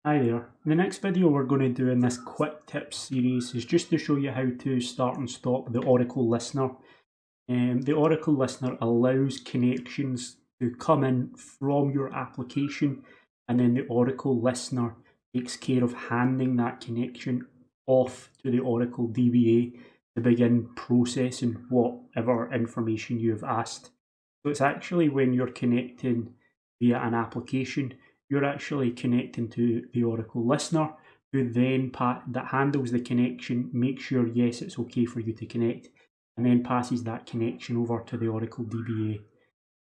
Hi there. The next video we're going to do in this quick tips series is just to show you how to start and stop the Oracle Listener. The Oracle Listener allows connections to come in from your application, and then the Oracle Listener takes care of handing that connection off to the Oracle DBA to begin processing whatever information you have asked. So it's actually when you're connecting via an application, you're actually connecting to the Oracle Listener, who then that handles the connection, makes sure yes it's okay for you to connect, and then passes that connection over to the Oracle DBA.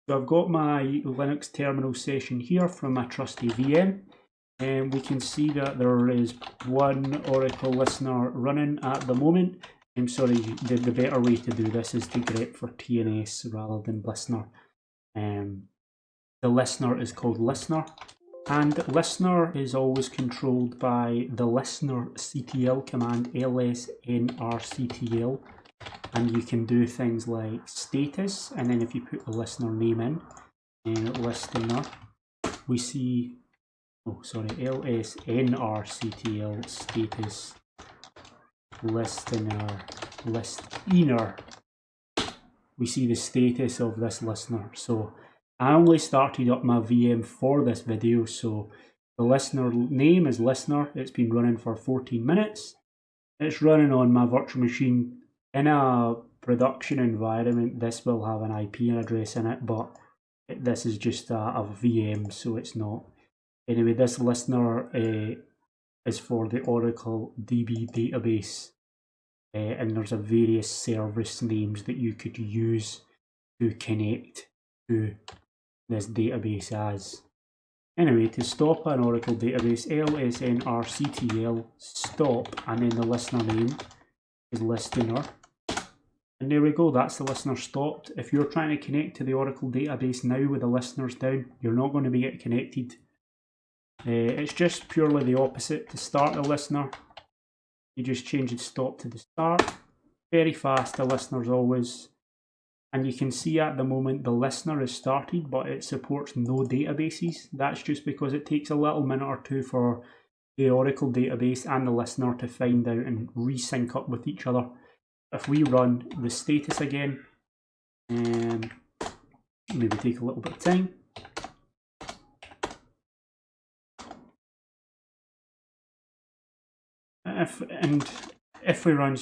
So I've got my Linux terminal session here from my trusty VM, and we can see that there is one Oracle Listener running at the moment. I'm sorry, the better way to do this is to grep for TNS rather than Listener. The listener is called Listener, and Listener is always controlled by the Listener CTL command, lsnrctl, and you can do things like status, and then if you put the listener name in, listener, we see, lsnrctl status listener, we see the status of this listener. So I only started up my VM for this video, so the listener name is Listener. It's been running for 14 minutes. It's running on my virtual machine. In a production environment, this will have an IP address in it, but this is just a VM, so it's not. Anyway, this Listener is for the Oracle DB database, and there's a various service names that you could use to connect to this database as. Anyway, to stop an Oracle database, lsnrctl stop, and then the listener name is Listener. And there we go, that's the listener stopped. If you're trying to connect to the Oracle database now with the listeners down, you're not going to be getting connected. It's just purely the opposite. To start the listener, you just change the stop to the start. Very fast, the listener's always. And you can see at the moment the listener is started, but it supports no databases. That's just because it takes a little minute or two for the Oracle database and the listener to find out and resync up with each other. If we run the status again, maybe take a little bit of time. If we run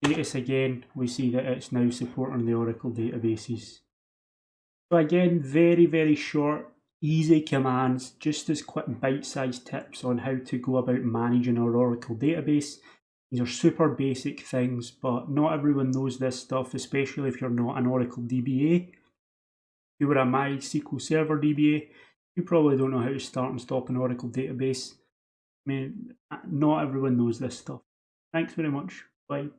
status again, we see that it's now supporting the Oracle databases. So again, very, very short, easy commands, just as quick bite-sized tips on how to go about managing our Oracle database. These are super basic things, but not everyone knows this stuff, especially if you're not an Oracle DBA. If you were a MySQL Server DBA, you probably don't know how to start and stop an Oracle database. I mean, not everyone knows this stuff. Thanks very much. Bye.